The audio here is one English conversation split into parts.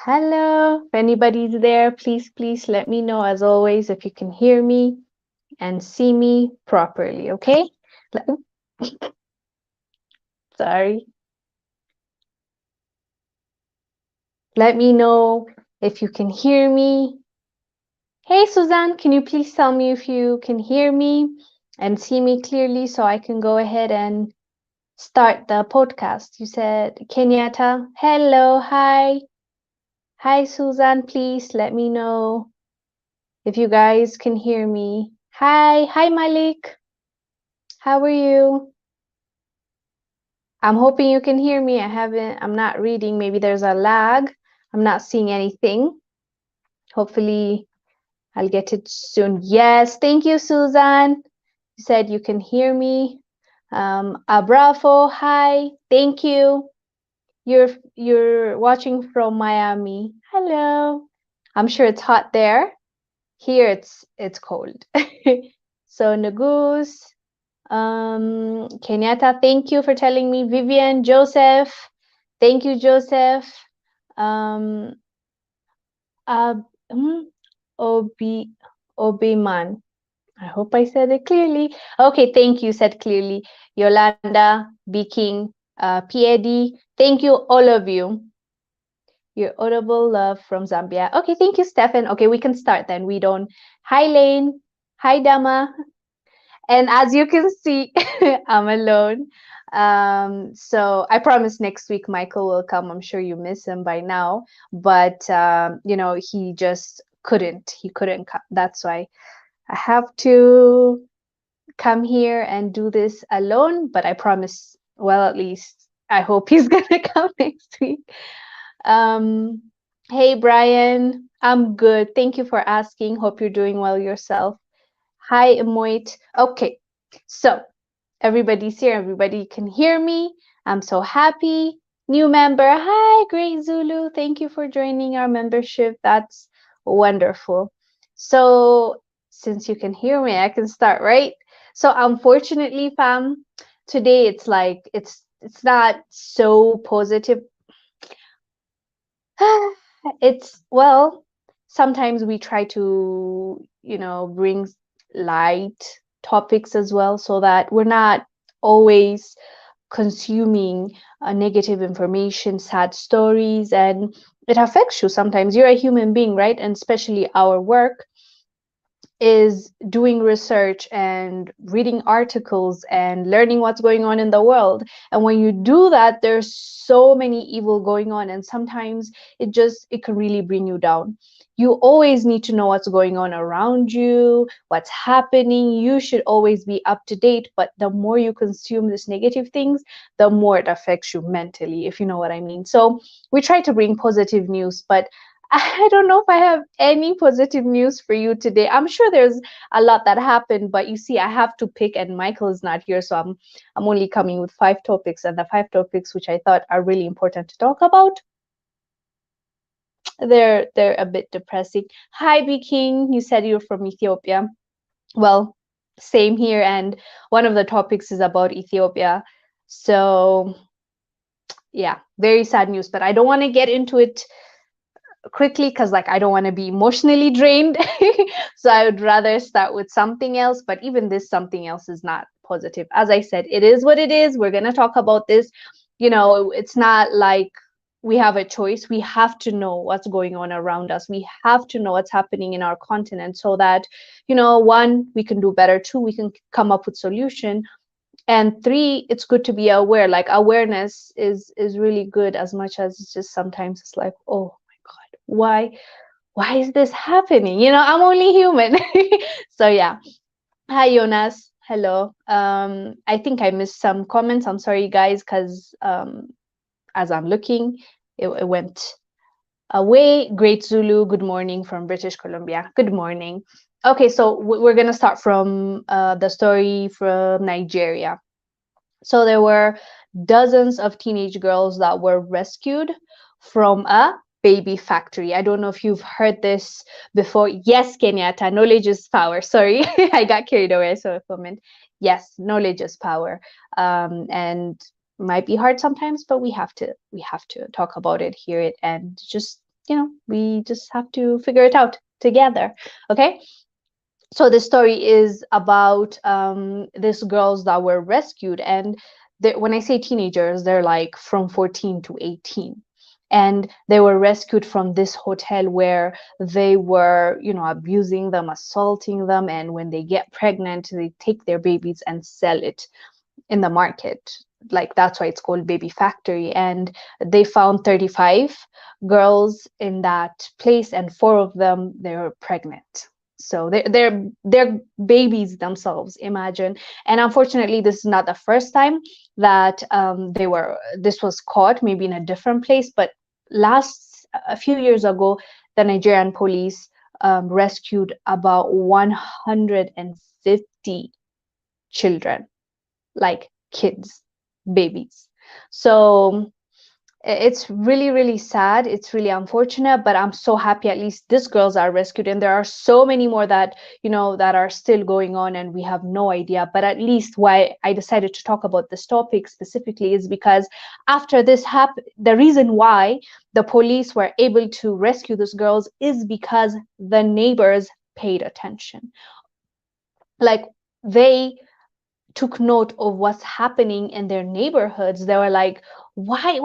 Hello, if anybody's there, please let me know as always if you can hear me and see me properly, okay? Let- Sorry. Let me know if you can hear me. Hey, Suzanne, can you please tell me if you can hear me and see me clearly so I can go ahead and start the podcast? You said Kenyatta. Hello, hi. Hi, Suzanne, please let me know if you guys can hear me. Hi, Malik. How are you? I'm hoping you can hear me. I'm not reading. Maybe there's a lag. I'm not seeing anything. Hopefully I'll get it soon. Yes, thank you, Susan. You said you can hear me. Bravo, hi, thank you. You're watching from Miami. Hello. I'm sure it's hot there. Here it's cold. So Nagus, Kenyatta, thank you for telling me. Vivian, Joseph, thank you, Joseph. Um, uh, Obi Obiman. I hope I said it clearly. Okay, thank you. Said clearly. Yolanda, B King, Piedi. Thank you, all of you. Your audible love from Zambia. Okay, thank you, Stefan. Okay, we can start then. We don't. Hi, Lane. Hi, Dama. And as you can see, I'm alone. So I promise next week Michael will come. I'm sure you miss him by now, but he just couldn't. He couldn't come. That's why I have to come here and do this alone. But I promise. Well, at least I hope he's gonna come next week. Um, hey Brian, I'm good. Thank you for asking. Hope you're doing well yourself. Hi, Emoit. Okay, so everybody's here. Everybody can hear me. I'm so happy. New member. Hi, Great Zulu. Thank you for joining our membership. That's wonderful. So since you can hear me, I can start, right? So unfortunately, fam, today it's not so positive. It's well, sometimes we try to, bring light topics as well so that we're not always consuming negative information, sad stories, and it affects you sometimes. You're a human being, right? And especially our work is doing research and reading articles and learning what's going on in the world. And when you do that, there's so many evil going on, and sometimes it can really bring you down. You always need to know what's going on around you, what's happening. You should always be up to date, but the more you consume these negative things, the more it affects you mentally, if you know what I mean. So we try to bring positive news, but I don't know if I have any positive news for you today. I'm sure there's a lot that happened, but you see, I have to pick, and Michael is not here, so I'm only coming with 5 topics, and the 5 topics which I thought are really important to talk about, they're a bit depressing. Hi, B King. You said you're from Ethiopia. Well, same here, and one of the topics is about Ethiopia. So yeah, very sad news, but I don't want to get into it quickly because I don't want to be emotionally drained. So I would rather start with something else, but even this something else is not positive. As I said, it is what it is. We're going to talk about this. It's not like we have a choice. We have to know what's going on around us. We have to know what's happening in our continent so that, one, we can do better. Two, we can come up with solution. And three, it's good to be aware. Like awareness is really good, as much as it's just sometimes it's like, oh my God, why is this happening? I'm only human. So yeah. Hi, Jonas. Hello. I think I missed some comments. I'm sorry, guys, because as I'm looking, it went away. Great Zulu, good morning from British Columbia. Good morning. Okay, so we're going to start from the story from Nigeria. So there were dozens of teenage girls that were rescued from a baby factory. I don't know if you've heard this before. Yes, Kenyatta, knowledge is power. Sorry, I got carried away. I saw a comment. Yes, knowledge is power. And might be hard sometimes, but we have to talk about it, hear it, and just we just have to figure it out together. Okay. So the story is about these girls that were rescued, and when I say teenagers, they're like from 14 to 18, and they were rescued from this hotel where they were, abusing them, assaulting them, and when they get pregnant, they take their babies and sell it in the market. Like, that's why it's called Baby Factory. And they found 35 girls in that place, and 4 of them, they were pregnant. So they're babies themselves, imagine. And unfortunately, this is not the first time that this was caught, maybe in a different place. But a few years ago, the Nigerian police rescued about 150 children, like kids, babies. So it's really, really sad. It's really unfortunate, but I'm so happy at least these girls are rescued. And there are so many more that, that are still going on, and we have no idea. But at least why I decided to talk about this topic specifically is because after this happened, the reason why the police were able to rescue these girls is because the neighbors paid attention. Like, they took note of what's happening in their neighborhoods. They were like, why,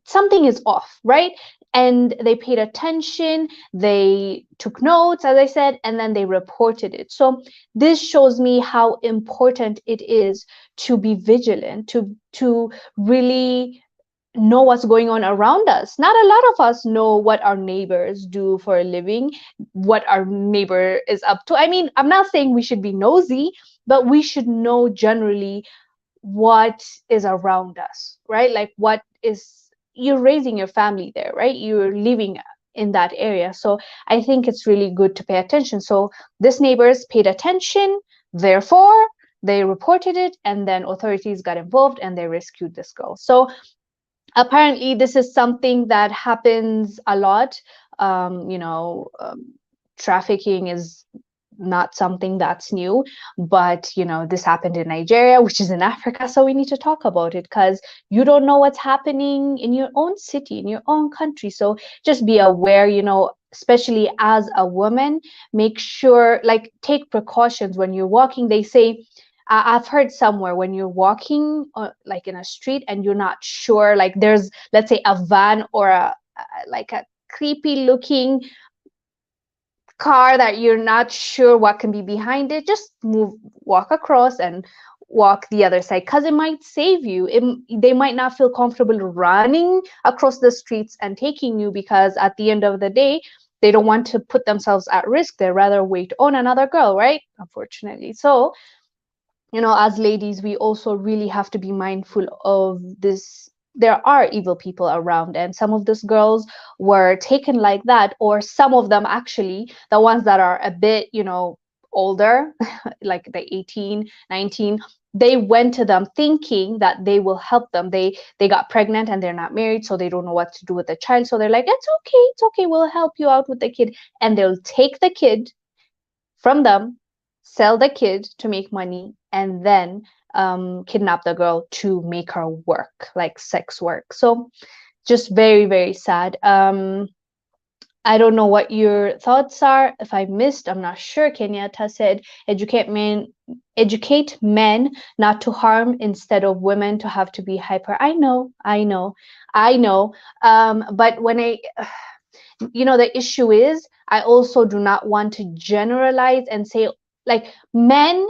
something is off, right? And they paid attention, they took notes, as I said, and then they reported it. So this shows me how important it is to be vigilant, to really know what's going on around us. Not a lot of us know what our neighbors do for a living, what our neighbor is up to. I mean, I'm not saying we should be nosy, but we should know generally what is around us, right? Like, you're raising your family there, right? You're living in that area. So I think it's really good to pay attention. So these neighbors paid attention, therefore they reported it, and then authorities got involved and they rescued this girl. So apparently this is something that happens a lot. Trafficking is not something that's new, but this happened in Nigeria, which is in Africa. So we need to talk about it, because you don't know what's happening in your own city, in your own country. So just be aware, especially as a woman. Make sure, like, take precautions when you're walking. They say, I've heard somewhere, when you're walking like in a street and you're not sure, like there's, let's say, a van or like a creepy looking car that you're not sure what can be behind it, just walk across and walk the other side, because it might save you. They might not feel comfortable running across the streets and taking you, because at the end of the day, they don't want to put themselves at risk. They rather wait on another girl, right? Unfortunately. So as ladies, we also really have to be mindful of this. There are evil people around, and some of these girls were taken like that, or some of them, actually, the ones that are a bit, older, like the 18, 19, they went to them thinking that they will help them. They got pregnant and they're not married, so they don't know what to do with the child. So they're like, it's okay, we'll help you out with the kid. And they'll take the kid from them, sell the kid to make money, and then kidnap the girl to make her work, like sex work. So just very, very sad. I don't know what your thoughts are. If I missed, I'm not sure. Kenyatta said, educate men not to harm instead of women to have to be hyper. I know. But when the issue is, I also do not want to generalize and say, like, men,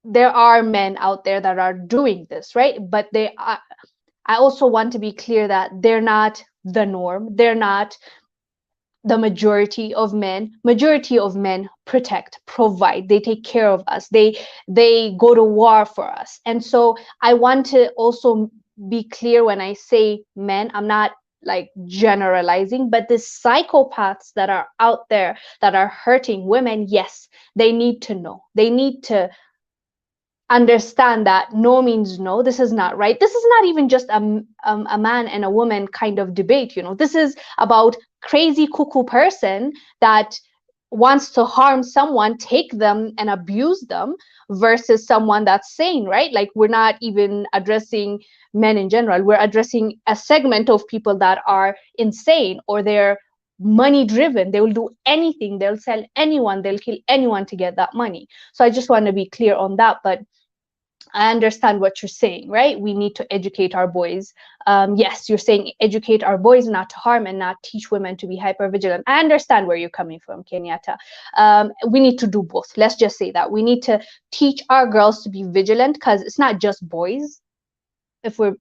there are men out there that are doing this, right? But I also want to be clear that they're not the norm. They're not the majority of men. Majority of men protect, provide, they take care of us. They go to war for us. And so I want to also be clear when I say men, I'm not like generalizing, but the psychopaths that are out there that are hurting women, yes, they need to know. They need to understand that no means no. This is not right. This is not even just a man and a woman kind of debate. This is about crazy cuckoo person that wants to harm someone, take them and abuse them, versus someone that's sane, right? Like, we're not even addressing men in general. We're addressing a segment of people that are insane, or they're money driven. They will do anything. They'll sell anyone. They'll kill anyone to get that money. So I just want to be clear on that. But I understand what you're saying, right? We need to educate our boys. Yes, you're saying educate our boys not to harm and not teach women to be hyper vigilant. I understand where you're coming from, Kenyatta. We need to do both. Let's just say that we need to teach our girls to be vigilant, because it's not just boys. If we're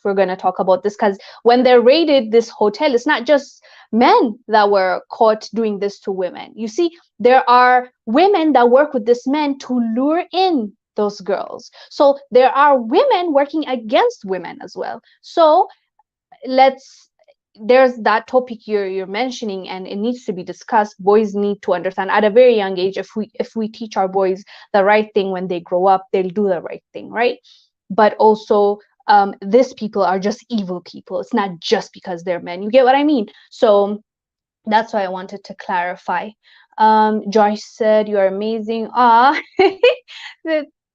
going to talk about this, because when they raided this hotel, it's not just men that were caught doing this to women. You see, there are women that work with this men to lure in those girls. So there are women working against women as well. So there's that topic you're mentioning, and it needs to be discussed. Boys need to understand at a very young age. If we teach our boys the right thing, when they grow up, they'll do the right thing, right? But also, these people are just evil people. It's not just because they're men. You get what I mean? So that's why I wanted to clarify. Joyce said, you are amazing.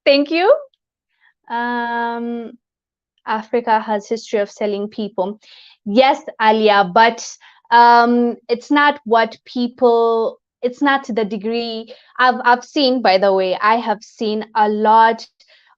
Thank you. Africa has history of selling people. Yes, Alia, but it's not what people, it's not to the degree. I've seen, by the way, I have seen a lot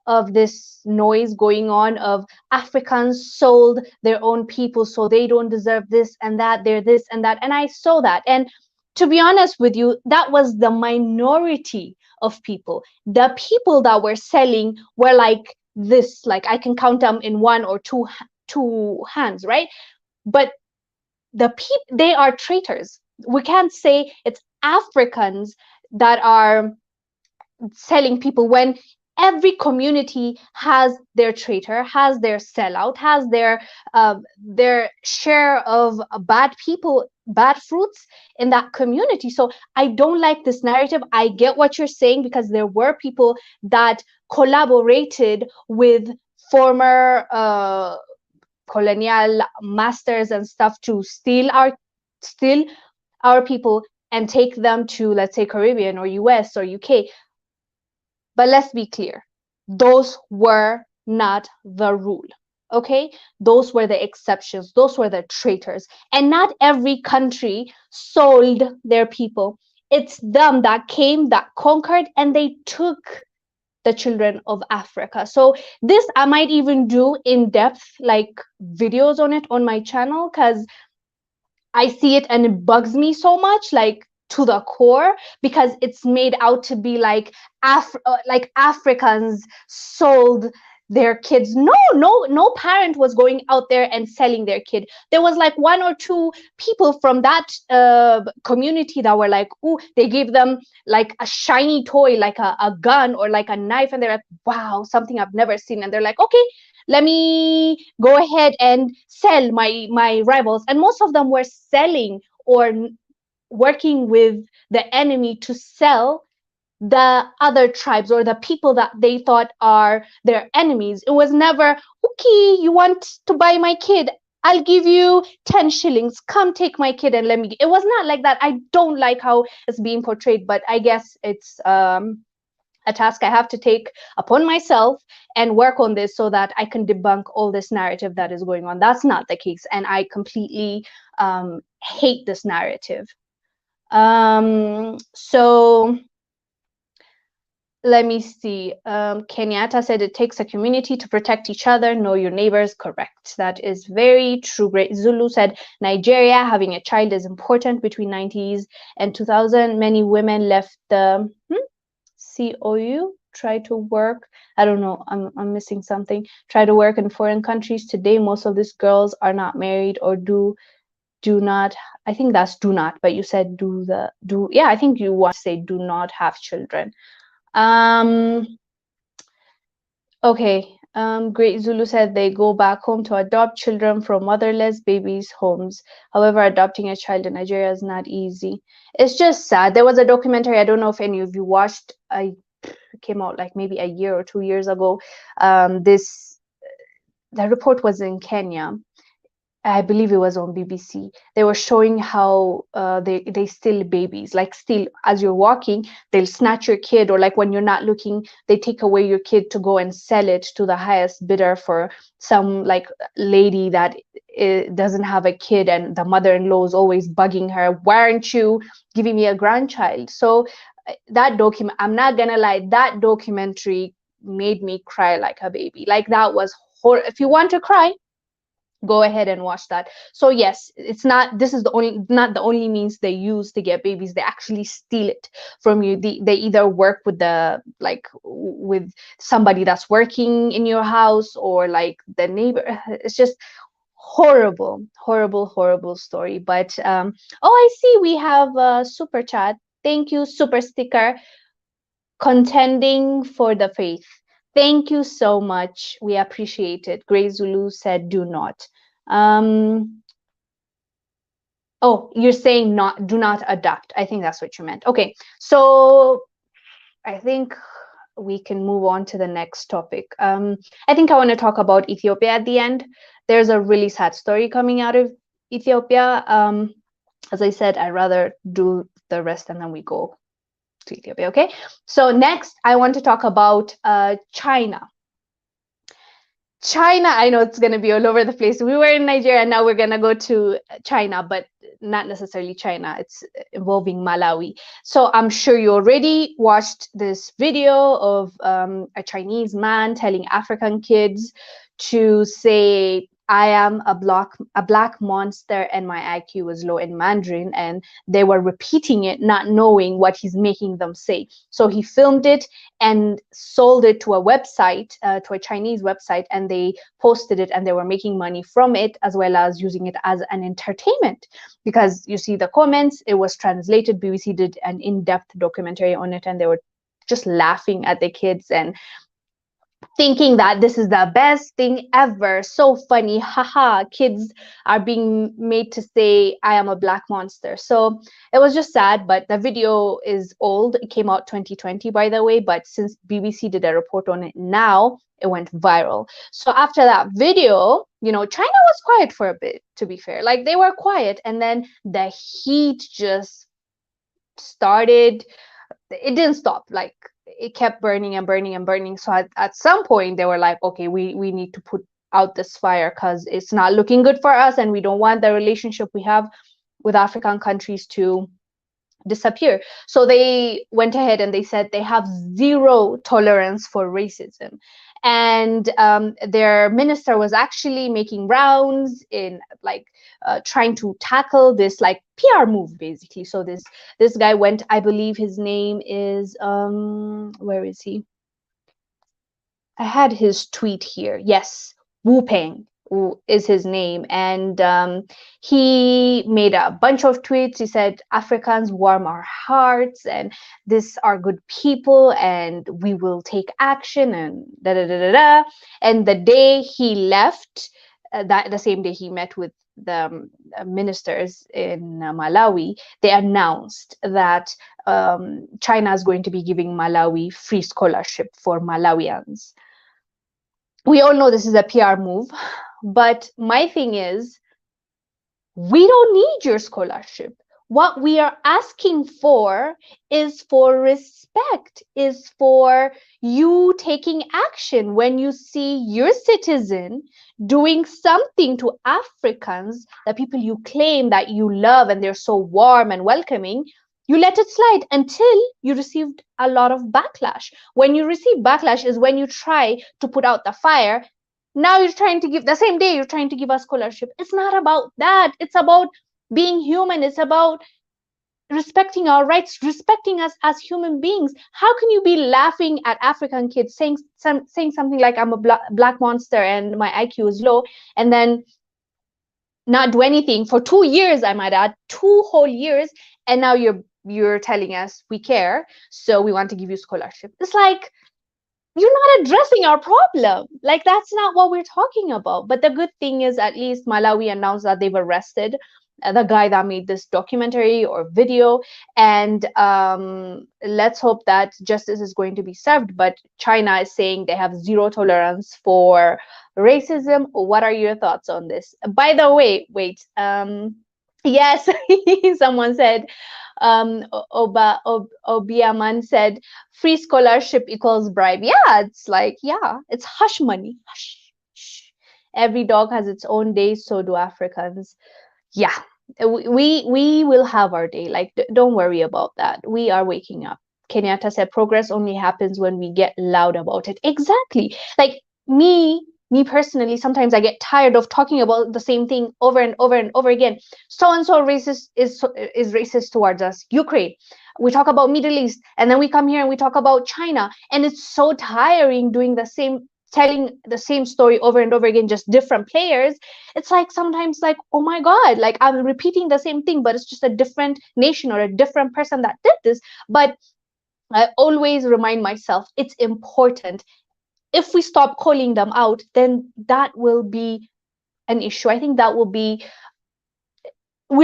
of this noise going on of Africans sold their own people, so they don't deserve this and that, they're this and that. And I saw that. And to be honest with you, that was the minority of people. The people that were selling were like this, like I can count them in one or two hands, right? But the people, they are traitors. We can't say it's Africans that are selling people, when every community has their traitor, has their sellout, has their share of bad people, bad fruits in that community. So I don't like this narrative. I get what you're saying, because there were people that collaborated with former colonial masters and stuff to steal our people and take them to, let's say, Caribbean or US or UK. But let's be clear, those were not the rule, okay? Those were the exceptions. Those were the traitors. And not every country sold their people. It's them that came, that conquered, and they took the children of Africa. So this, I might even do in-depth like videos on it on my channel, because I see it and it bugs me so much, like to the core, because it's made out to be like like Africans sold their kids. No parent was going out there and selling their kid. There was like one or two people from that community that were like, oh, they gave them like a shiny toy, like a gun or like a knife, and they're like, wow, something I've never seen. And they're like, okay, let me go ahead and sell my rivals. And most of them were selling or working with the enemy to sell the other tribes or the people that they thought are their enemies. It was never, okay, you want to buy my kid, I'll give you 10 shillings, come take my kid and let me. It was not like that. I don't like how it's being portrayed, but I guess it's a task I have to take upon myself and work on this so that I can debunk all this narrative that is going on. That's not the case, and I completely hate this narrative. So let me see. Kenyatta said it takes a community to protect each other. Know your neighbors. Correct. That is very true. Great Zulu said Nigeria, having a child is important. Between 90s and 2000, many women left the COU, try to work. I don't know. I'm missing something. Try to work in foreign countries. Today, most of these girls are not married or do not. I think that's do not, but you said do. Yeah, I think you want to say do not have children. Okay. Great Zulu said they go back home to adopt children from motherless babies' homes. However, adopting a child in Nigeria is not easy. It's just sad. There was a documentary, I don't know if any of you watched, it came out like maybe a year or 2 years ago. The report was in Kenya. I believe it was on BBC. They were showing how they steal babies. Like, steal as you're walking, they'll snatch your kid, or like when you're not looking, they take away your kid to go and sell it to the highest bidder for some like lady that doesn't have a kid, and the mother-in-law is always bugging her, why aren't you giving me a grandchild? So that document, I'm not gonna lie, that documentary made me cry like a baby. Like, that was if you want to cry, go ahead and watch that. So yes, it's not, this is the only, not the only means they use to get babies. They actually steal it from you. They either work with the, like, with somebody that's working in your house, or like the neighbor. It's just horrible, horrible, horrible story. But oh, I see we have a super chat. Thank you, super sticker. Contending for the faith. Thank you so much. We appreciate it. Grey Zulu said, do not. Oh, you're saying not, do not adopt. I think that's what you meant. Okay, so I think we can move on to the next topic. I think I want to talk about Ethiopia at the end. There's a really sad story coming out of Ethiopia. As I said, I'd rather do the rest and then we go to Ethiopia. Okay, so next I want to talk about China. China, I know it's going to be all over the place. We were in Nigeria, now we're going to go to China, but not necessarily China. It's involving Malawi. So I'm sure you already watched this video of a Chinese man telling African kids to say, I am a black monster and my IQ is low in Mandarin, and they were repeating it, not knowing what he's making them say. So he filmed it and sold it to a website, to a Chinese website, and they posted it, and they were making money from it, as well as using it as an entertainment. Because you see the comments, it was translated. BBC did an in-depth documentary on it, and they were just laughing at the kids and thinking that this is the best thing ever, so funny, haha, kids are being made to say I am a black monster. So it was just sad, but the video is old. It came out 2020, by the way, but since BBC did a report on it now, it went viral. So after that video, you know, China was quiet for a bit, to be fair. Like, they were quiet, and then the heat just started. It didn't stop. Like, it kept burning and burning and burning. So at some point they were like, okay, we need to put out this fire, because it's not looking good for us, and we don't want the relationship we have with African countries to disappear. So they went ahead and they said they have zero tolerance for racism. And their minister was actually making rounds in, like, trying to tackle this, like, PR move, basically. So this guy went, I believe his name is where is he? I had his tweet here. Yes, Wu Peng is his name, and he made a bunch of tweets. He said, Africans warm our hearts, and these are good people, and we will take action, and da da da da da. And the day he left, the same day he met with the ministers in Malawi, they announced that China is going to be giving Malawi free scholarship for Malawians. We all know this is a PR move, but my thing is, we don't need your scholarship. What we are asking for is for respect, is for you taking action when you see your citizen doing something to Africans, the people you claim that you love and they're so warm and welcoming. You let it slide until you received a lot of backlash. When you receive backlash is when you try to put out the fire. Now you're trying to give, the same day you're trying to give us scholarship. It's not about that. It's about being human. It's about respecting our rights, respecting us as human beings. How can you be laughing at African kids saying something like, I'm a black monster and my IQ is low, and then not do anything for 2 years, I might add, 2 whole years, and now you're telling us we care, so we want to give you scholarship. It's like, you're not addressing our problem. Like, that's not what we're talking about. But the good thing is, at least Malawi announced that they've arrested the guy that made this documentary or video, and let's hope that justice is going to be served. But China is saying they have zero tolerance for racism. What are your thoughts on this? By the way, wait, yes, someone said, Obiaman said, free scholarship equals bribe. Yeah, it's like, yeah, it's hush money. Hush, shh. Every dog has its own day, so do Africans. Yeah, we will have our day. Like, don't worry about that. We are waking up. Kenyatta said, progress only happens when we get loud about it. Exactly. Like me personally, sometimes I get tired of talking about the same thing over and over and over again. So and so racist is racist towards us. Ukraine. We talk about Middle East, and then we come here and we talk about China, and it's so tiring doing the same, telling the same story over and over again, just different players. It's like sometimes like, oh my god, like I'm repeating the same thing, but it's just a different nation or a different person that did this. But I always remind myself it's important. If we stop calling them out, then that will be an issue. I think that will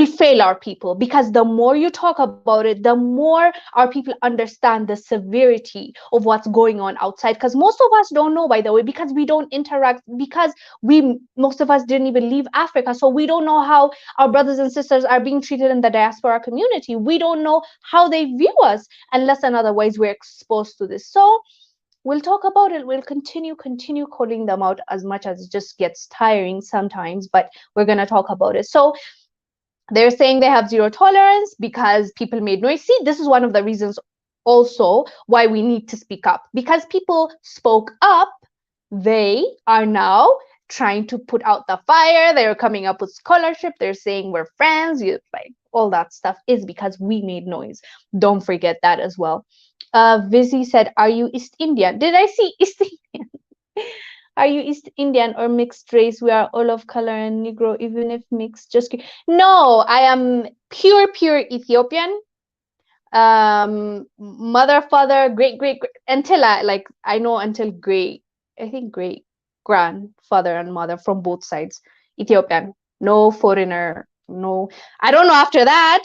fail our people, because the more you talk about it, the more our people understand the severity of what's going on outside. Because most of us don't know, by the way, because we don't interact, because most of us didn't even leave Africa, so we don't know how our brothers and sisters are being treated in the diaspora community. We don't know how they view us, unless and otherwise we're exposed to this. So we'll talk about it. We'll continue calling them out as much as it just gets tiring sometimes, but we're going to talk about it. So they're saying they have zero tolerance because people made noise. See, this is one of the reasons also why we need to speak up, because people spoke up. They are now trying to put out the fire. They're coming up with scholarship. They're saying we're friends. Like all that stuff is because we made noise. Don't forget that as well. Vizzy said, are you East Indian? Did I see East Indian? Are you East Indian or mixed race? We are all of color and Negro, even if mixed. Just no, I am pure Ethiopian. Mother, father, great until I know until great, I think great grandfather and mother from both sides Ethiopian. No foreigner. No, I don't know after that.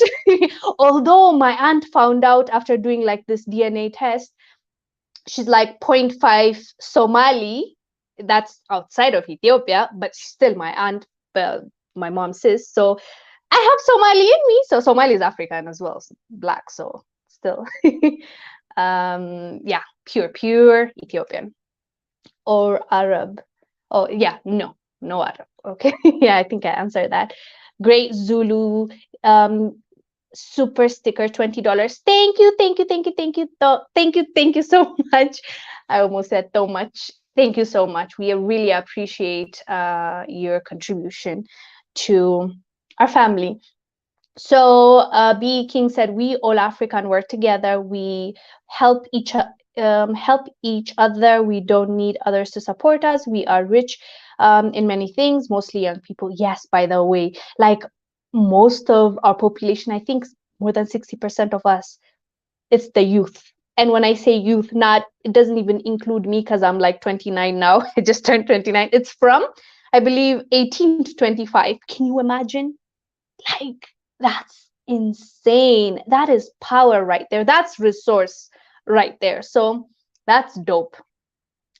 Although my aunt found out after doing like this DNA test, she's like 0.5 Somali. That's outside of Ethiopia, but she's still my aunt, my mom's sis. So I have Somali in me. So Somali is African as well, so black. So still, yeah, pure Ethiopian or Arab. Oh yeah, no Arab. Okay, yeah, I think I answered that. Great Zulu. Super sticker, $20. Thank you so much. I almost said so much. Thank you so much. We really appreciate your contribution to our family. So B. King said, we all African work together. We help each other. We don't need others to support us. We are rich in many things, mostly young people. Yes, by the way, like most of our population, I think more than 60% of us, it's the youth. And when I say youth, it doesn't even include me, because I'm like 29 now. I just turned 29. It's from, I believe, 18 to 25. Can you imagine? Like, that's insane. That is power right there. That's resource right there. So that's dope.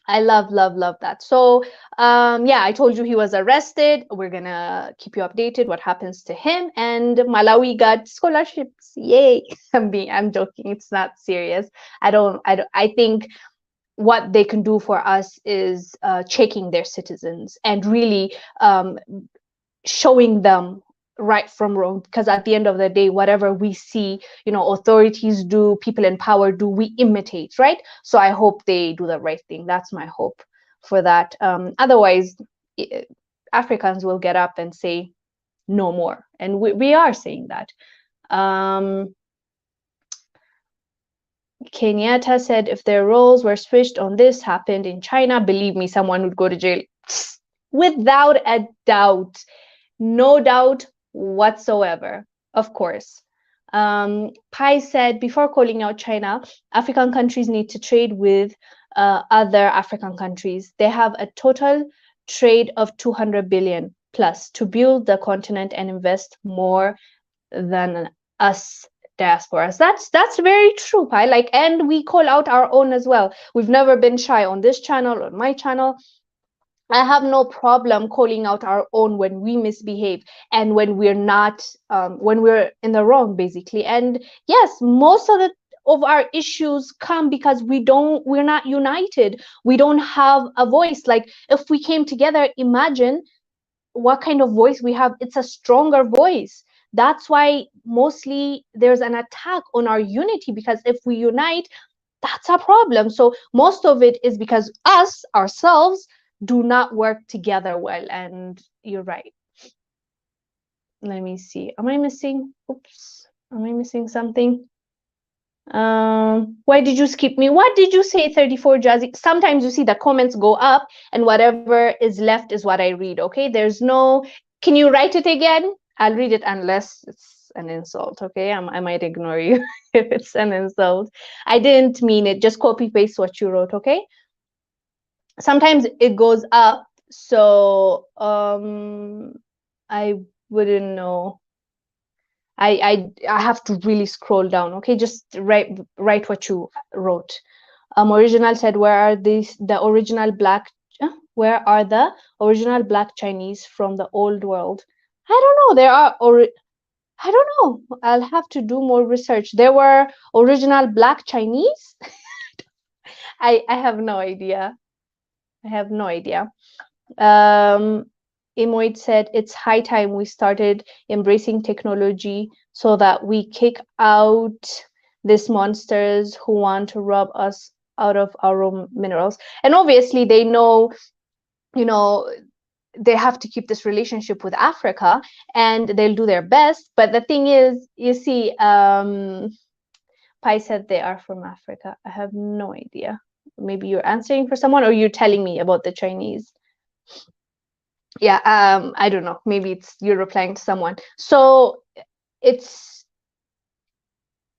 I love that. So yeah, I told you he was arrested. We're gonna keep you updated what happens to him. And Malawi got scholarships. Yay. I'm joking. It's not serious. I think what they can do for us is checking their citizens and really showing them right from wrong, because at the end of the day, whatever we see, authorities do, people in power do, we imitate, right? So I hope they do the right thing. That's my hope for that. Otherwise, Africans will get up and say no more, and we are saying that. Kenyatta said, if their roles were switched on this happened in China, believe me, someone would go to jail without a doubt. No doubt whatsoever, of course. Pai said, before calling out China, African countries need to trade with other African countries. They have a total trade of 200 billion plus to build the continent and invest more than us diasporas. That's very true, Pai. Like, and we call out our own as well. We've never been shy on this channel, on my channel. I have no problem calling out our own when we misbehave and when we're not, when we're in the wrong, basically. And yes, most of our issues come because we're not united. We don't have a voice. Like, if we came together, imagine what kind of voice we have. It's a stronger voice. That's why mostly there's an attack on our unity, because if we unite, that's a problem. So most of it is because us ourselves do not work together well. And you're right. Let me see. Am I missing? Oops. Am I missing something? Why did you skip me? What did you say, 34 Jazzy? Sometimes you see the comments go up and whatever is left is what I read. Okay, there's no, can you write it again? I'll read it unless it's an insult. Okay, I might ignore you if it's an insult. I didn't mean it. Just copy paste what you wrote. Okay, sometimes it goes up, so I wouldn't know. I have to really scroll down. Okay, just write what you wrote. Original said, where are the original black? Where are the original black Chinese from the old world? I don't know. There are I don't know. I'll have to do more research. There were original black Chinese. I have no idea. I have no idea. Emoid said, it's high time we started embracing technology so that we kick out these monsters who want to rob us out of our own minerals. And obviously they know, you know, they have to keep this relationship with Africa and they'll do their best. But the thing is, you see, Pai said they are from Africa. I have no idea. Maybe you're answering for someone or you're telling me about the Chinese. Yeah, I don't know, maybe it's you're replying to someone. So it's,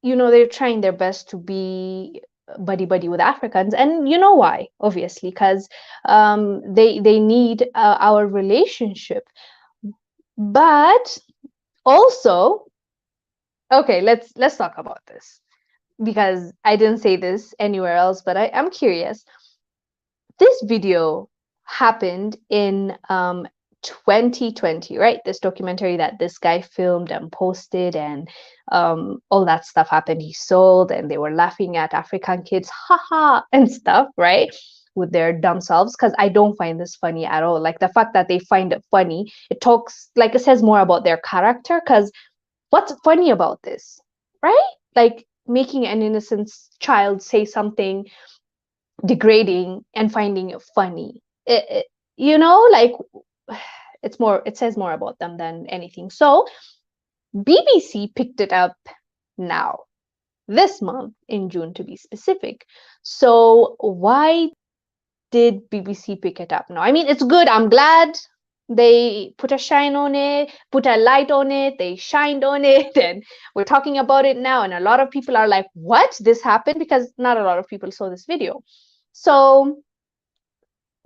you know, they're trying their best to be buddy with Africans, and you know why, obviously, because they need our relationship. But also, okay, let's talk about this, because I didn't say this anywhere else, but I'm curious. This video happened in 2020, right? This documentary that this guy filmed and posted, and all that stuff happened. He sold, and they were laughing at African kids, haha, and stuff, right? With their dumb selves, because I don't find this funny at all. Like, the fact that they find it funny, it talks, like, it says more about their character, because what's funny about this, right? Like, making an innocent child say something degrading and finding it funny. You know, like, it's more, it says more about them than anything. So BBC picked it up now, this month, in June to be specific. So why did BBC pick it up now? I mean, it's good. I'm glad they put a shine on it, put a light on it, they shined on it, and we're talking about it now. And a lot of people are like, what? This happened? Because not a lot of people saw this video. So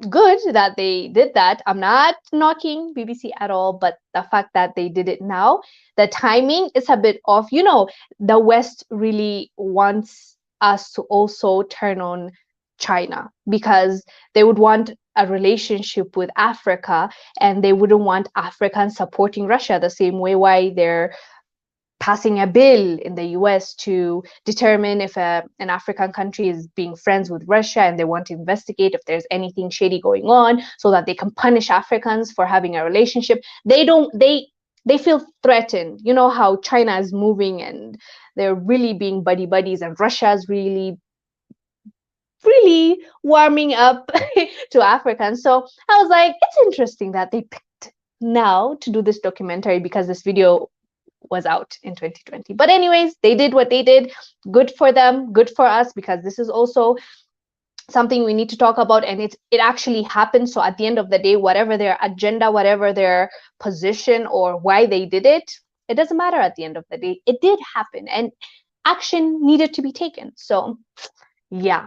good that they did that. I'm not knocking BBC at all, but the fact that they did it now, the timing is a bit off. You know, the West really wants us to also turn on China, because they would want a relationship with Africa, and they wouldn't want Africans supporting Russia the same way why they're passing a bill in the US to determine if an African country is being friends with Russia, and they want to investigate if there's anything shady going on so that they can punish Africans for having a relationship. They feel threatened. You know how China is moving and they're really being buddies, and Russia is really warming up to Africans. So I was like, it's interesting that they picked now to do this documentary, because this video was out in 2020. But anyways, they did what they did. Good for them, good for us, because this is also something we need to talk about, and it actually happened. So at the end of the day, whatever their agenda, whatever their position or why they did it, it doesn't matter at the end of the day. It did happen, and action needed to be taken. So yeah,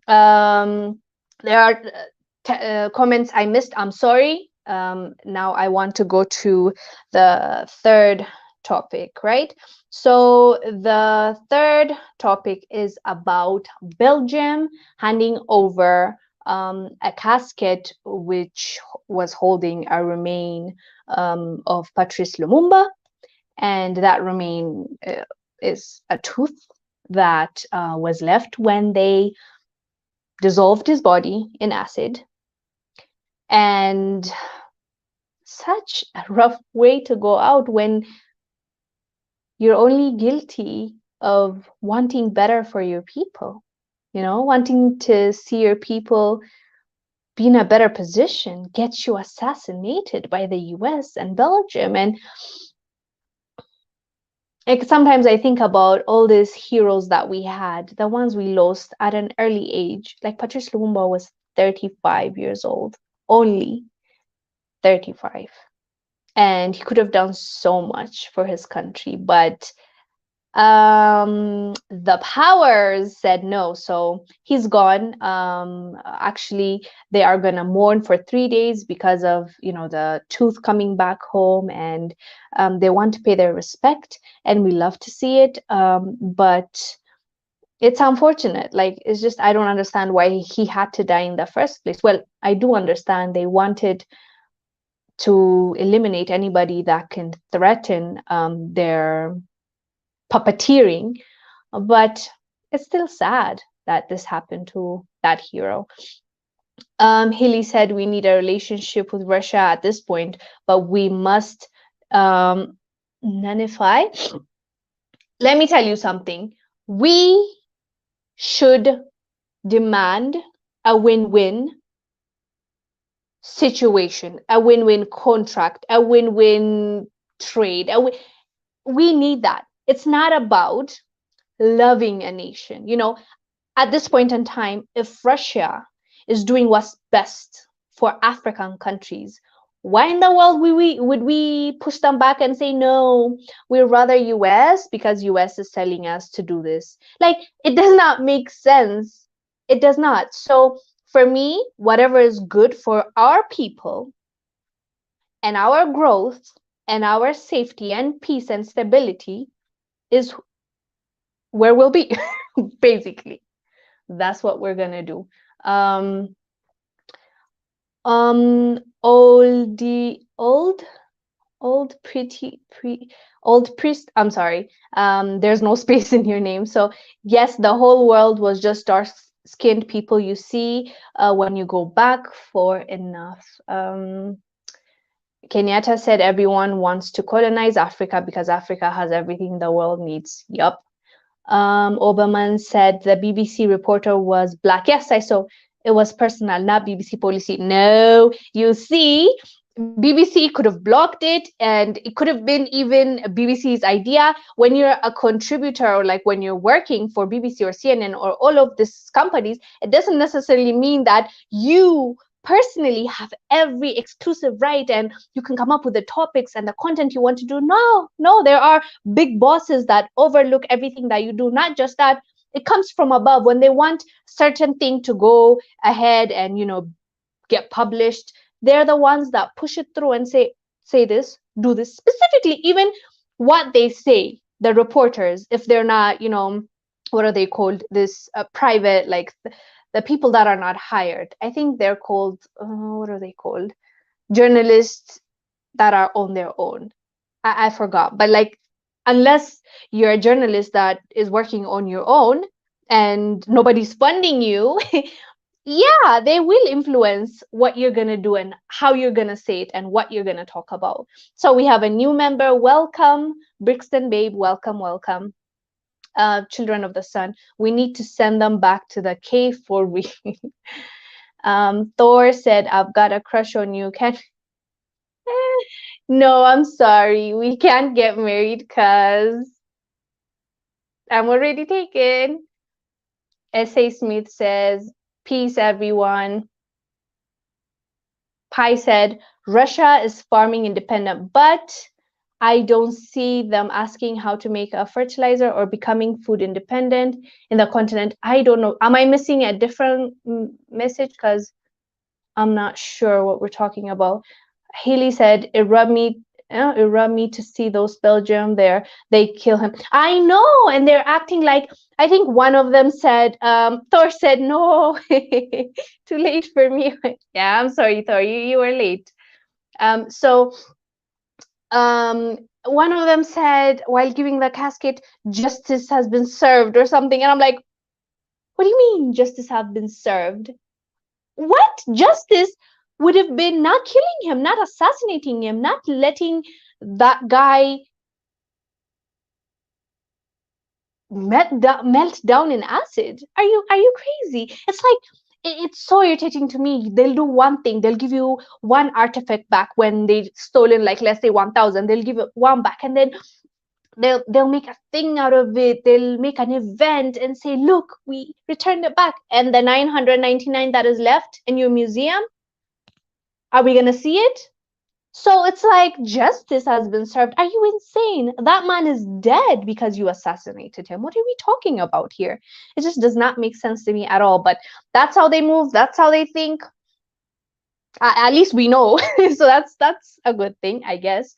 there are comments I missed. I'm sorry. now I want to go to the third topic, right? So the third topic is about Belgium handing over a casket which was holding a remain of Patrice Lumumba, and that remain is a tooth that was left when they dissolved his body in acid. And such a rough way to go out when you're only guilty of wanting better for your people, wanting to see your people be in a better position, gets you assassinated by the US and Belgium. And like, sometimes I think about all these heroes that we had, the ones we lost at an early age. Like Patrice Lumumba was 35 years old, only 35. And he could have done so much for his country, but the powers said no, so he's gone. Actually, they are gonna mourn for 3 days because of the tooth coming back home, and they want to pay their respect, and we love to see it, but it's unfortunate. Like, it's just, I don't understand why he had to die in the first place. Well, I do understand they wanted to eliminate anybody that can threaten their puppeteering, but it's still sad that this happened to that hero. Haley said we need a relationship with Russia at this point, but we must nullify. Let me tell you something. We should demand a win-win situation, a win-win contract, a win-win trade. We need that. It's not about loving a nation. At this point in time, if Russia is doing what's best for African countries, why in the world would we push them back and say, no, we're rather US because US is telling us to do this? Like, it does not make sense. It does not. So for me, whatever is good for our people and our growth and our safety and peace and stability is where we'll be. Basically, that's what we're gonna do. Old priest, I'm sorry, there's no space in your name. So yes, the whole world was just dark-skinned people you see when you go back for enough. Kenyatta said everyone wants to colonize Africa because Africa has everything the world needs. Yup. Oberman said the BBC reporter was black. Yes, I saw. It was personal, not BBC policy. No, you see, BBC could have blocked it, and it could have been even BBC's idea. When you're a contributor, or like when you're working for BBC or CNN or all of these companies, it doesn't necessarily mean that you personally have every exclusive right and you can come up with the topics and the content you want to do. No, there are big bosses that overlook everything that you do. Not just that, it comes from above. When they want certain thing to go ahead and get published, they're the ones that push it through and say this, do this. Specifically, even what they say, the reporters, if they're not, what are they called, this private, like the people that are not hired, I think they're called, what are they called? Journalists that are on their own. I forgot. But like, unless you're a journalist that is working on your own and nobody's funding you, yeah, they will influence what you're going to do and how you're going to say it and what you're going to talk about. So we have a new member. Welcome, Brixton Babe. Welcome. Children of the Sun, we need to send them back to the cave for real. Thor said, I've got a crush on you. No, I'm sorry, we can't get married because I'm already taken. S.A. Smith says, peace everyone. Pi said, Russia is farming independent, but I don't see them asking how to make a fertilizer or becoming food independent in the continent. I don't know. Am I missing a different message? Because I'm not sure what we're talking about. Haley said, it rubbed me to see those Belgium there. They kill him. I know, and they're acting like, I think one of them said, Thor said, no, too late for me. Yeah, I'm sorry, Thor, you were late. So one of them said, while giving the casket, justice has been served or something. And I'm like, what do you mean justice have been served? What? Justice would have been not killing him, not assassinating him, not letting that guy melt down in acid. Are you crazy? It's like, it's so irritating to me. They'll do one thing, they'll give you one artifact back when they've stolen, like, let's say 1,000, they'll give it one back, and then they'll make a thing out of it. They'll make an event and say, look, we returned it back. And the 999 that is left in your museum, are we gonna see it? So it's like, justice has been served. Are you insane? That man is dead because you assassinated him. What are we talking about here? It just does not make sense to me at all. But that's how they move. That's how they think. At least we know. So that's a good thing, I guess.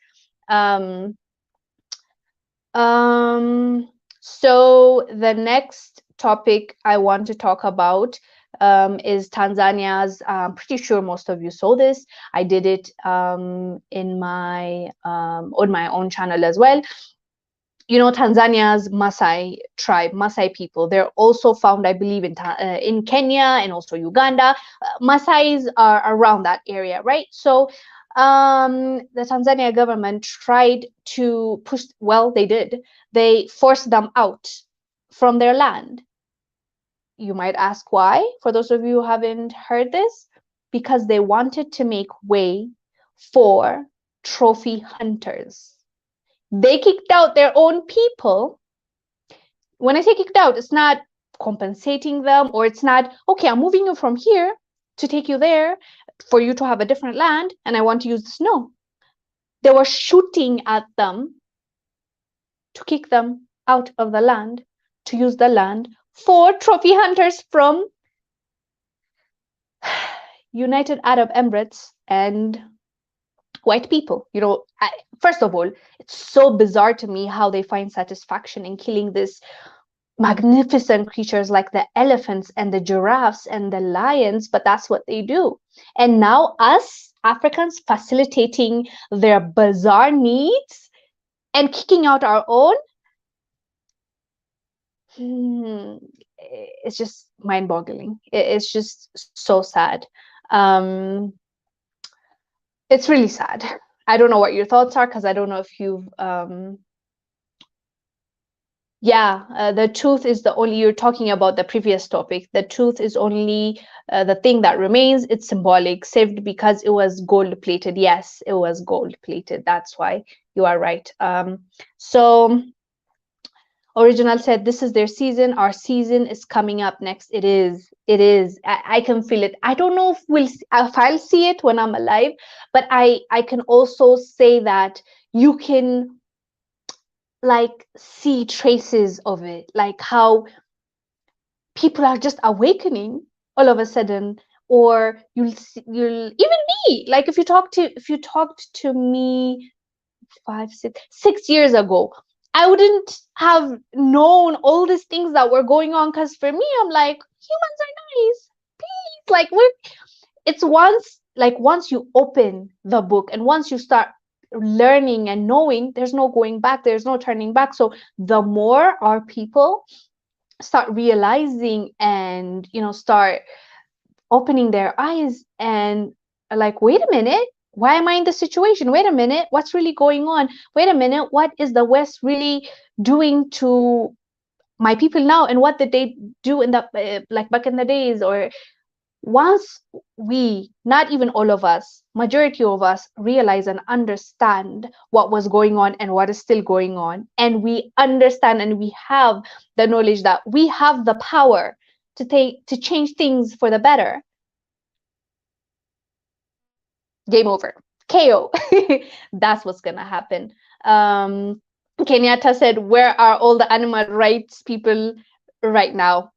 So the next topic I want to talk about is Tanzania's. I'm pretty sure most of you saw this. I did it in my on my own channel as well. You know, Tanzania's Maasai tribe, Maasai people, they're also found, I believe, in Kenya and also Uganda. Maasais are around that area, right? So the Tanzania government tried to push, well, they did. They forced them out from their land. You might ask why, for those of you who haven't heard this, because they wanted to make way for trophy hunters. They kicked out their own people. When I say kicked out, it's not compensating them, or it's not, okay, I'm moving you from here to take you there for you to have a different land, and I want to use this. No. They were shooting at them to kick them out of the land, to use the land for trophy hunters from United Arab Emirates and white people. You know, first of all, it's so bizarre to me how they find satisfaction in killing this magnificent creatures like the elephants and the giraffes and the lions, but that's what they do. And now us Africans facilitating their bizarre needs and kicking out our own. It's just mind-boggling. It's just so sad. It's really sad. I don't know what your thoughts are, because I don't know if you've the truth is the only, you're talking about the previous topic, the truth is only the thing that remains. It's symbolic, saved because it was gold plated. Yes, it was gold plated. That's why. You are right. So Original said, this is their season. Our season is coming up next. It is. I can feel it. I don't know if I'll see it when I'm alive, but I can also say that you can, like, see traces of it, like how people are just awakening all of a sudden. Or you'll even me, like, if you talked to me 6 years ago, I wouldn't have known all these things that were going on, because for me, I'm like, humans are nice, peace. Like, it's once you open the book and once you start learning and knowing, there's no going back, there's no turning back. So the more our people start realizing and, start opening their eyes and like, wait a minute, why am I in this situation? Wait a minute, what's really going on? Wait a minute, what is the West really doing to my people now? And what did they do in the like back in the days? Or once we, not even all of us, majority of us, realize and understand what was going on and what is still going on, and we understand and we have the knowledge that we have the power to change things for the better, game over, KO. That's what's gonna happen. Kenyatta said, where are all the animal rights people right now?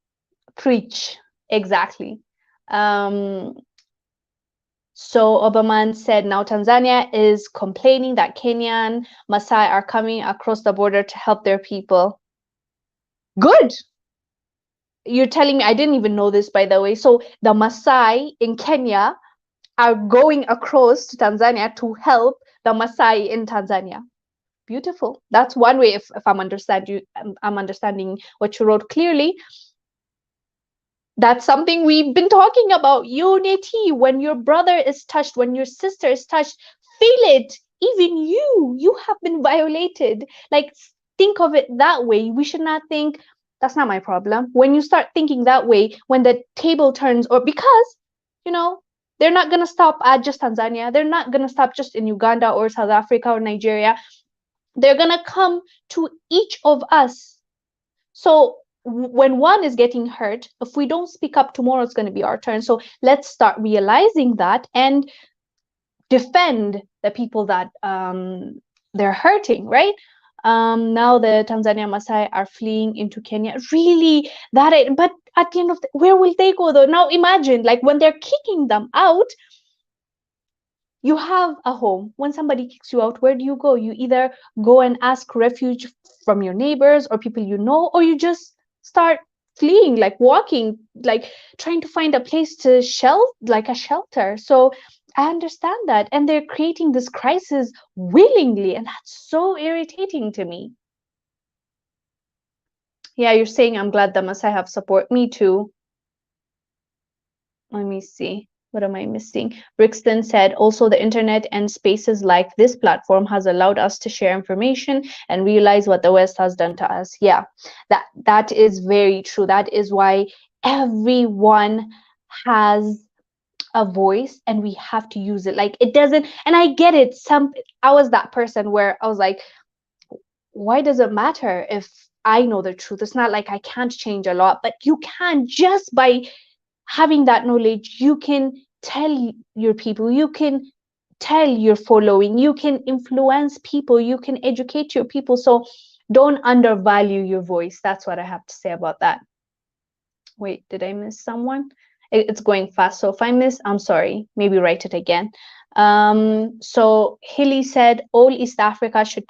Preach. Exactly. So Oberman said now Tanzania is complaining that Kenyan Maasai are coming across the border to help their people. Good. You're telling me, I didn't even know this, by the way. So the Maasai in Kenya are going across to Tanzania to help the Maasai in Tanzania. Beautiful. That's one way, if I'm understanding what you wrote clearly. That's something we've been talking about. Unity. When your brother is touched, when your sister is touched, feel it. Even you have been violated. Like, think of it that way. We should not think that's not my problem. When you start thinking that way, when the table turns, or because, they're not going to stop at just Tanzania. They're not going to stop just in Uganda or South Africa or Nigeria. They're going to come to each of us. So when one is getting hurt, if we don't speak up, tomorrow it's going to be our turn. So let's start realizing that and defend the people that they're hurting, right? Now the Tanzania Maasai are fleeing into Kenya. Really, but at the end of where will they go though? Now imagine, like, when they're kicking them out, you have a home. When somebody kicks you out, where do you go? You either go and ask refuge from your neighbors or people you know, or you just start fleeing, like walking, like trying to find a place to like a shelter. So I understand that. And they're creating this crisis willingly, and that's so irritating to me. Yeah, you're saying I'm glad the Maasai have support. Me too. Let me see. What am I missing? Brixton said, also the internet and spaces like this platform has allowed us to share information and realize what the West has done to us. Yeah, that is very true. That is why everyone has a voice and we have to use it. Like, it doesn't, and I get it. I was that person where I was like, why does it matter if I know the truth? It's not like I can't change a lot, but you can. Just by having that knowledge, you can tell your people, you can tell your following, you can influence people, you can educate your people. So don't undervalue your voice. That's what I have to say about that. Wait, did I miss someone? It's going fast, so if I miss, I'm sorry. Maybe write it again. So Hilly said all East Africa should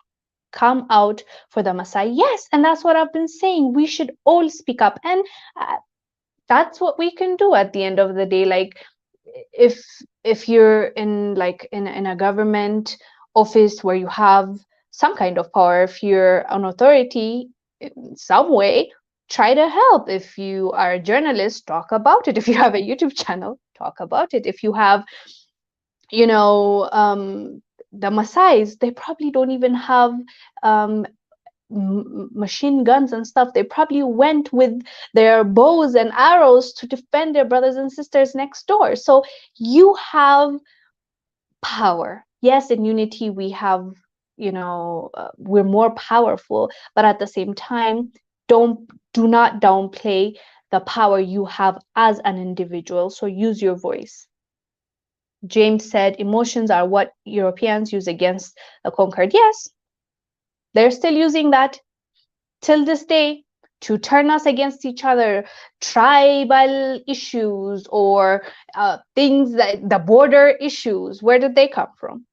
come out for the Maasai. Yes, and that's what I've been saying. We should all speak up, and that's what we can do at the end of the day. Like, if you're in a government office where you have some kind of power, if you're an authority in some way, try to help. If you are a journalist, talk about it. If you have a YouTube channel, talk about it. If you have, the Maasais, they probably don't even have machine guns and stuff. They probably went with their bows and arrows to defend their brothers and sisters next door. So you have power. Yes, in unity we have, we're more powerful, but at the same time, do not downplay the power you have as an individual. So use your voice. James said emotions are what Europeans use against the conquered. Yes, they're still using that till this day to turn us against each other. Tribal issues or things, that the border issues, where did they come from?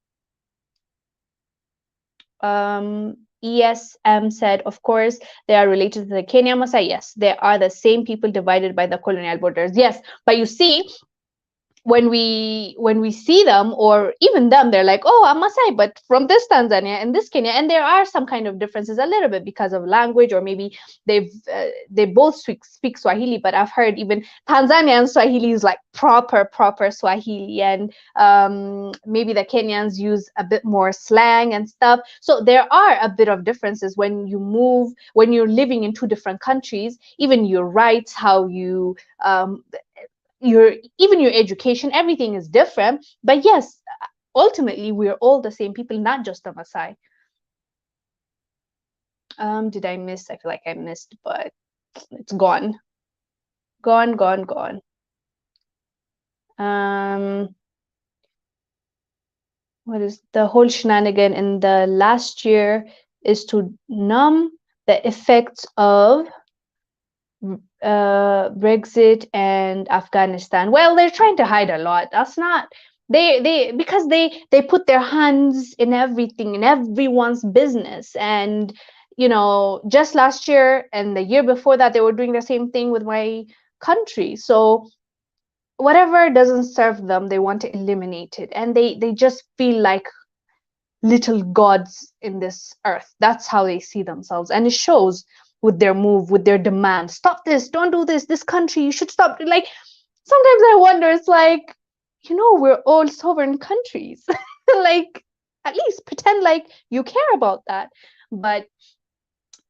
ESM said, of course, they are related to the Kenya Maasai. Yes, they are the same people divided by the colonial borders. Yes, but you see, when we see them, or even them, they're like, oh, I'm Maasai, but from this Tanzania and this Kenya. And there are some kind of differences a little bit because of language, or maybe they both speak Swahili, but I've heard even Tanzanian Swahili is like proper Swahili, and maybe the Kenyans use a bit more slang and stuff. So there are a bit of differences when you're living in two different countries. Even your rights, how you even your education, everything is different. But yes, ultimately we're all the same people, not just the Maasai. Did I miss? I feel like I missed, but it's gone. What is the whole shenanigan in the last year is to numb the effects of Brexit and Afghanistan. Well, they're trying to hide a lot. That's not Because they put their hands in everything, in everyone's business. And just last year and the year before that, they were doing the same thing with my country. So whatever doesn't serve them, they want to eliminate it, and they just feel like little gods in this earth. That's how they see themselves, and it shows with their move, with their demand. Stop this, don't do this country, you should stop. Like, sometimes I wonder, it's like, we're all sovereign countries. Like, at least pretend like you care about that. But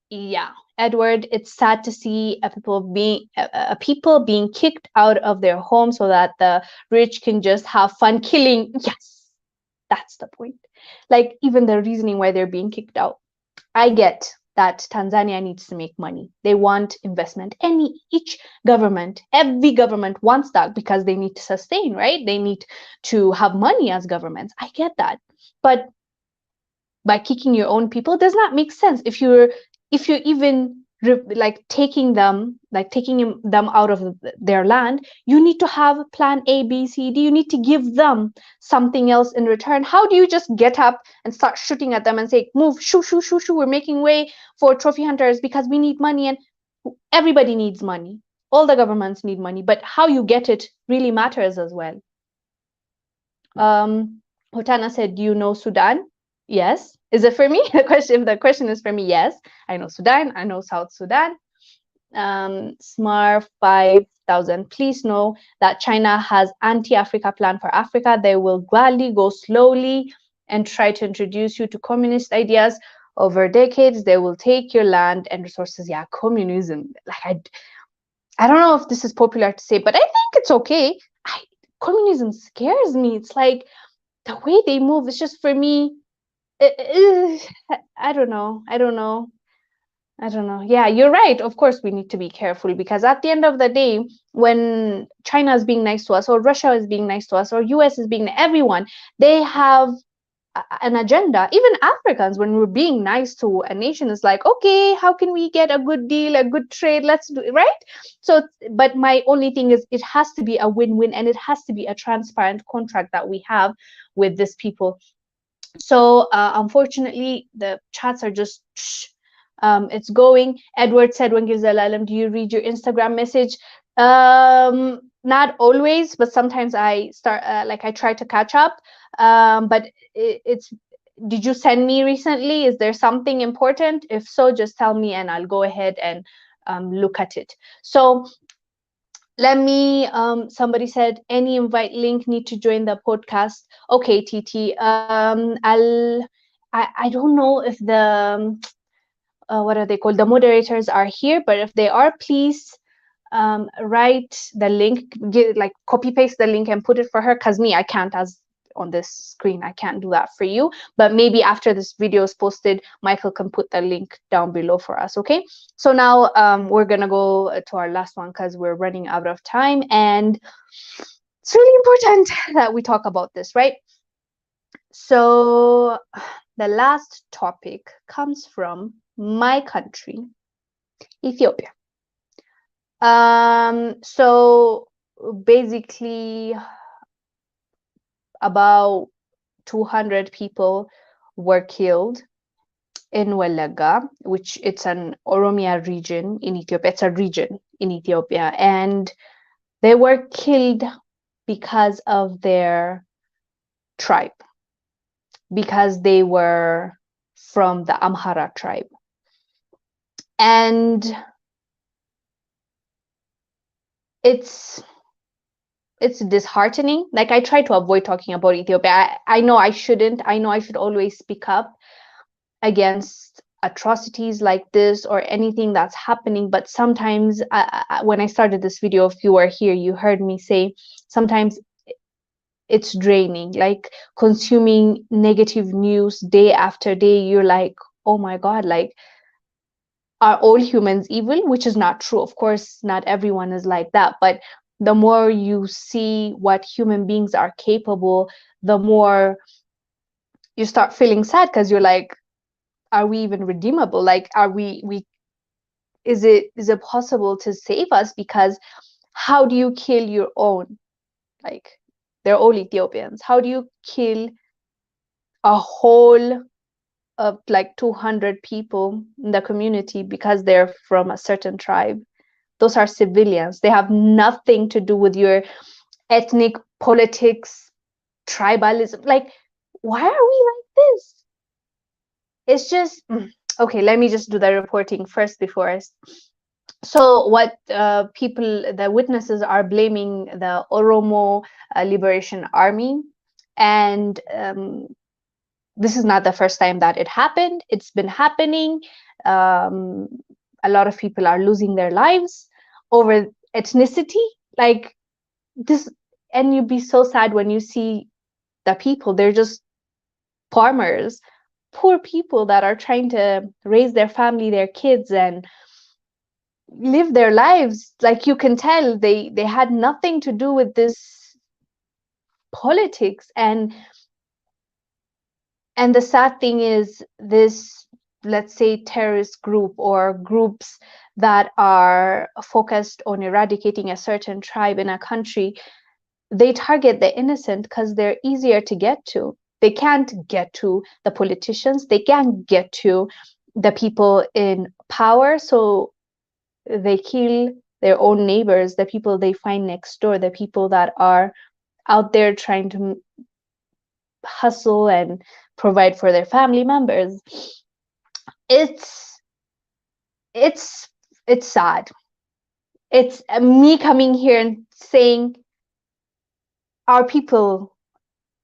yeah, Edward, it's sad to see people being kicked out of their home so that the rich can just have fun killing. Yes, that's the point. Like, even the reasoning why they're being kicked out. I get that Tanzania needs to make money. They want investment. Every government wants that because they need to sustain, right? They need to have money as governments. I get that. But by kicking your own people does not make sense. If you're even taking them out of their land, you need to have plan A, B, C, D. You need to give them something else in return. How do you just get up and start shooting at them and say, move, shoo, shoo, shoo, shoo, we're making way for trophy hunters because we need money? And everybody needs money. All the governments need money, but how you get it really matters as well. Hotana said, do you know Sudan? Yes. Is it for me? The question is for me. Yes, I know Sudan. I know South Sudan. Smar 5000. Please know that China has anti-Africa plan for Africa. They will gladly go slowly and try to introduce you to communist ideas. Over decades, they will take your land and resources. Yeah, communism. Like, I don't know if this is popular to say, but I think it's okay. Communism scares me. It's like the way they move. It's just, for me, I don't know. Yeah, you're right. Of course, we need to be careful, because at the end of the day, when China is being nice to us, or Russia is being nice to us, or US is being, everyone, they have an agenda. Even Africans, when we're being nice to a nation, is like, okay, how can we get a good deal, a good trade? Let's do it, right? So, but my only thing is, it has to be a win-win, and it has to be a transparent contract that we have with these people. So unfortunately, the chats are just it's going. Edward said, when gives alarm, do you read your Instagram message? Not always, but sometimes I start I try to catch up. But it's did you send me recently? Is there something important? If so, just tell me and I'll go ahead and look at it. So let me, somebody said, any invite link, need to join the podcast. Okay, TT. I don't know if the, what are they called? The moderators are here, but if they are, please write the link, copy paste the link and put it for her, because me, I can't, as on this screen, I can't do that for you. But maybe after this video is posted, Michael can put the link down below for us. Okay, so now we're gonna go to our last one, because we're running out of time, and it's really important that we talk about this, right? So the last topic comes from my country, Ethiopia. So basically, about 200 people were killed in Welaga, which it's an Oromia region in Ethiopia. It's a region in Ethiopia, and they were killed because of their tribe, because they were from the Amhara tribe. And it's disheartening. Like, I try to avoid talking about Ethiopia. I know I shouldn't. I know I should always speak up against atrocities like this or anything that's happening. But sometimes, when I started this video, if you were here, you heard me say, sometimes it's draining, like consuming negative news day after day. You're like, oh my God, like, are all humans evil? Which is not true. Of course, not everyone is like that. But the more you see what human beings are capable, the more you start feeling sad, because you're like, are we even redeemable? Like, are we is it possible to save us? Because how do you kill your own? Like, They're all Ethiopians. How do you kill a whole of like 200 people in the community because they're from a certain tribe? Those are civilians. They have nothing to do with your ethnic politics, tribalism. Like, why are we like this? It's just okay. Let me just do the reporting first before I. So what the witnesses are blaming the Oromo Liberation Army, and this is not the first time that it happened. It's been happening. Um, a lot of people are losing their lives over ethnicity, like this, and you'd be so sad when you see the people. They're just farmers, poor people that are trying to raise their family, their kids, and live their lives. Like, you can tell they had nothing to do with this politics. And the sad thing is, this, let's say, terrorist group or groups that are focused on eradicating a certain tribe in a country, they target the innocent because they're easier to get to. They can't get to the politicians, they can't get to the people in power, so they kill their own neighbors, the people they find next door, the people that are out there trying to hustle and provide for their family members. It's it's it's sad. It's me coming here and saying our people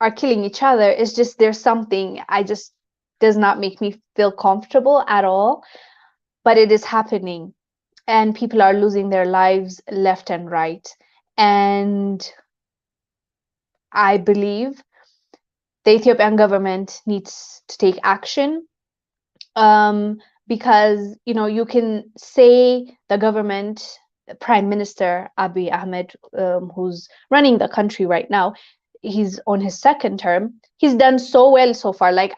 are killing each other. It's just, there's something I just does not make me feel comfortable at all. But it is happening, and people are losing their lives left and right. And I believe the Ethiopian government needs to take action, because, you can say the government, Prime Minister Abiy Ahmed, who's running the country right now, he's on his second term. He's done so well so far. Like,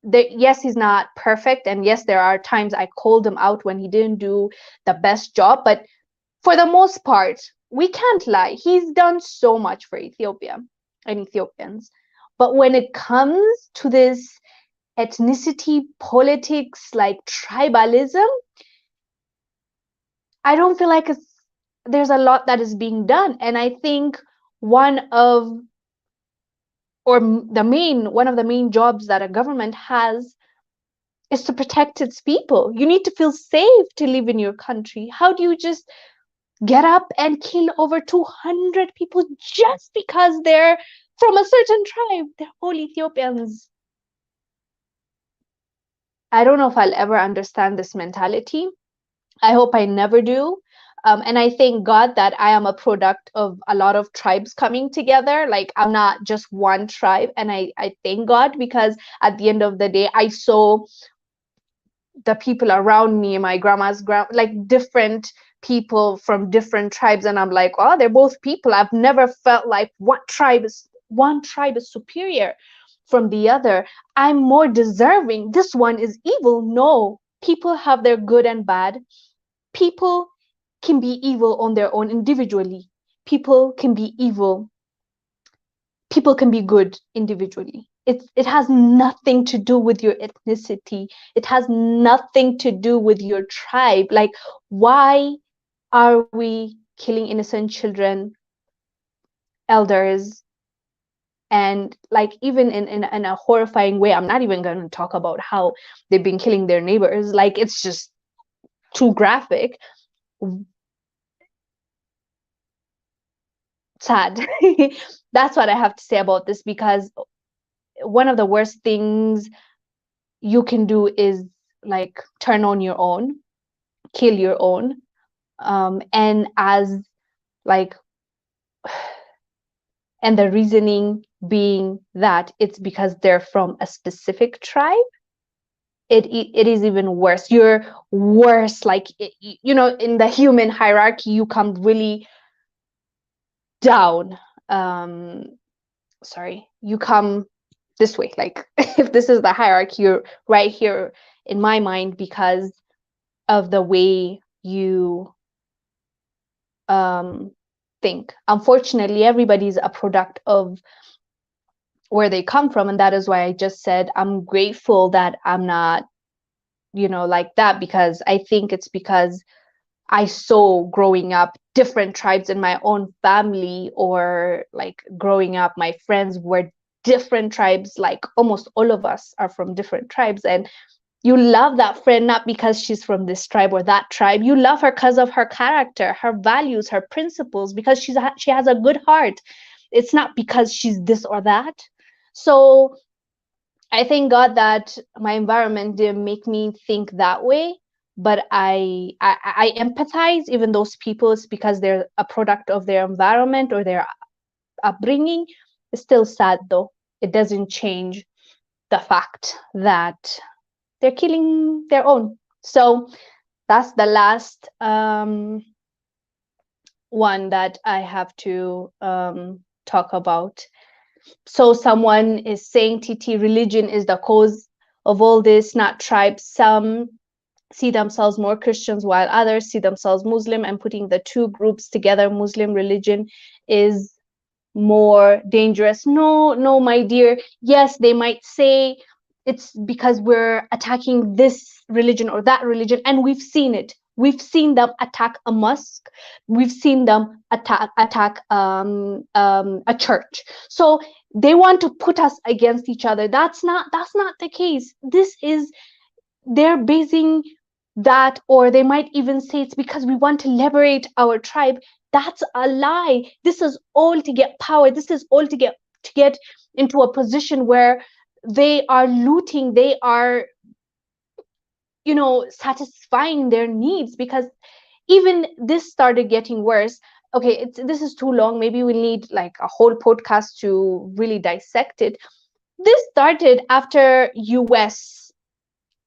yes, he's not perfect, and yes, there are times I called him out when he didn't do the best job, but for the most part, we can't lie. He's done so much for Ethiopia and Ethiopians. But when it comes to this ethnicity, politics, like tribalism, I don't feel like there's a lot that is being done. And I think one of the main jobs that a government has is to protect its people. You need to feel safe to live in your country. How do you just get up and kill over 200 people just because they're from a certain tribe? They're all Ethiopians. I don't know if I'll ever understand this mentality. I hope I never do. And I thank God that I am a product of a lot of tribes coming together. Like, I'm not just one tribe. And I thank God, because at the end of the day, I saw the people around me, my grandma's like different people from different tribes. And I'm like, oh, they're both people. I've never felt like one tribe is superior from the other. I'm more deserving. This one is evil. No, people have their good and bad. People can be evil on their own individually. People can be evil. People can be good individually. It has nothing to do with your ethnicity. It has nothing to do with your tribe. Like, why are we killing innocent children, elders, and like, even in a horrifying way? I'm not even going to talk about how they've been killing their neighbors. Like, it's just too graphic. Sad. That's what I have to say about this, because one of the worst things you can do is like turn on your own, kill your own, and as like, and the reasoning being that it's because they're from a specific tribe. It is even worse. You're worse. Like, in the human hierarchy, you come really down. Sorry, you come this way. Like, if this is the hierarchy, you're right here in my mind, because of the way you think. Unfortunately, everybody's a product of where they come from, and that is why I just said I'm grateful that I'm not, like that, because I think it's because I saw growing up different tribes in my own family, or like growing up, my friends were different tribes. Like almost all of us are from different tribes, and you love that friend not because she's from this tribe or that tribe. You love her because of her character, her values, her principles, because she has a good heart. It's not because she's this or that. So I thank God that my environment didn't make me think that way. But I empathize even those people. It's because they're a product of their environment or their upbringing. It's still sad though. It doesn't change the fact that they're killing their own. So that's the last one that I have to talk about. So someone is saying, TT, religion is the cause of all this, not tribes. Some see themselves more Christians while others see themselves Muslim, and putting the two groups together, Muslim religion is more dangerous. No, my dear. Yes, they might say it's because we're attacking this religion or that religion, and we've seen it. We've seen them attack a mosque. We've seen them attack a church. So they want to put us against each other. That's not the case. This is, they're basing that, or they might even say it's because we want to liberate our tribe. That's a lie. This is all to get power. This is all to get into a position where they are looting, they are, satisfying their needs. Because even this started getting worse. Okay, this is too long. Maybe we need like a whole podcast to really dissect it. This started after US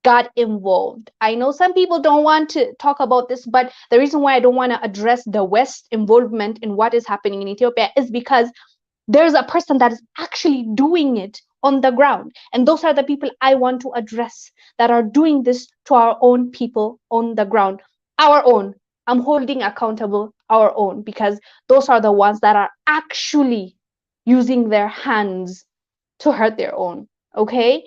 got involved. I know some people don't want to talk about this, but the reason why I don't want to address the West involvement in what is happening in Ethiopia is because there's a person that is actually doing it on the ground. And those are the people I want to address, that are doing this to our own people on the ground. Our own. I'm holding accountable our own, because those are the ones that are actually using their hands to hurt their own. Okay?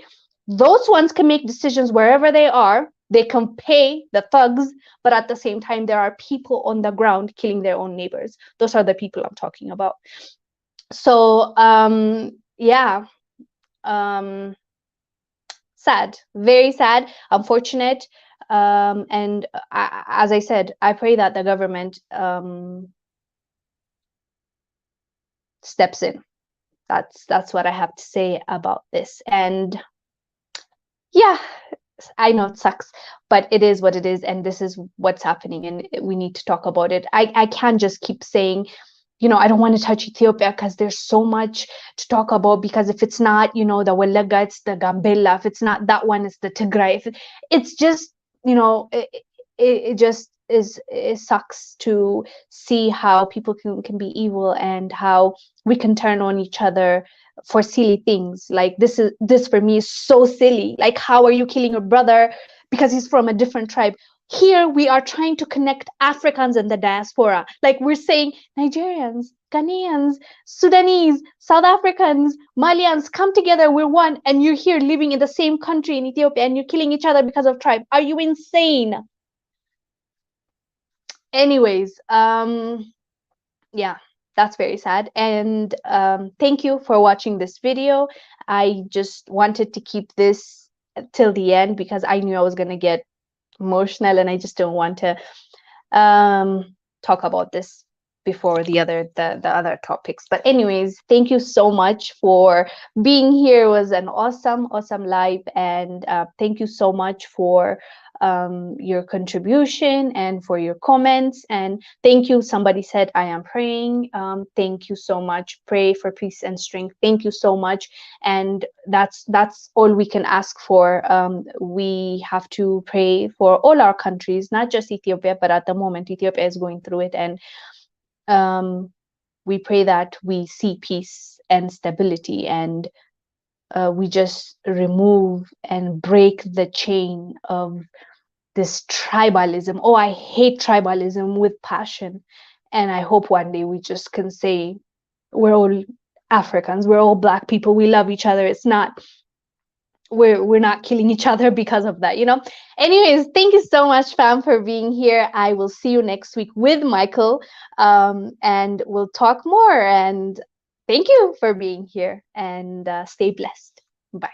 Those ones can make decisions wherever they are. They can pay the thugs, but at the same time, there are people on the ground killing their own neighbors. Those are the people I'm talking about. So, yeah, sad, very sad, unfortunate. And as I said, I pray that the government steps in. That's what I have to say about this. And yeah, I know it sucks, but it is what it is, and this is what's happening, and we need to talk about it. I can't just keep saying, I don't want to touch Ethiopia because there's so much to talk about. Because if it's not, the Walaga, it's the Gambela. If it's not that one, it's the Tigray. It's just, it just is. It sucks to see how people can be evil, and how we can turn on each other for silly things. Like this for me is so silly. Like, how are you killing your brother because he's from a different tribe? Here we are trying to connect Africans and the diaspora. Like, we're saying Nigerians, Ghanaians, Sudanese, South Africans, Malians, come together, we're one. And you're here living in the same country in Ethiopia, and you're killing each other because of tribe. Are you insane? Anyways, yeah, that's very sad. And thank you for watching this video. I just wanted to keep this till the end because I knew I was going to get emotional, and I just don't want to talk about this before the other topics. But anyways, thank you so much for being here. It was an awesome live, and thank you so much for your contribution and for your comments. And thank you. Somebody said I am praying. Thank you so much. Pray for peace and strength. Thank you so much. And that's all we can ask for. We have to pray for all our countries, not just Ethiopia, but at the moment Ethiopia is going through it. And we pray that we see peace and stability, and we just remove and break the chain of this tribalism. Oh, I hate tribalism with passion. And I hope one day we just can say we're all Africans, we're all Black people, we love each other. It's not, we're not killing each other because of that, you know. Anyways, thank you so much, fam, for being here. I will see you next week with Michael, and we'll talk more. And thank you for being here, and stay blessed. Bye.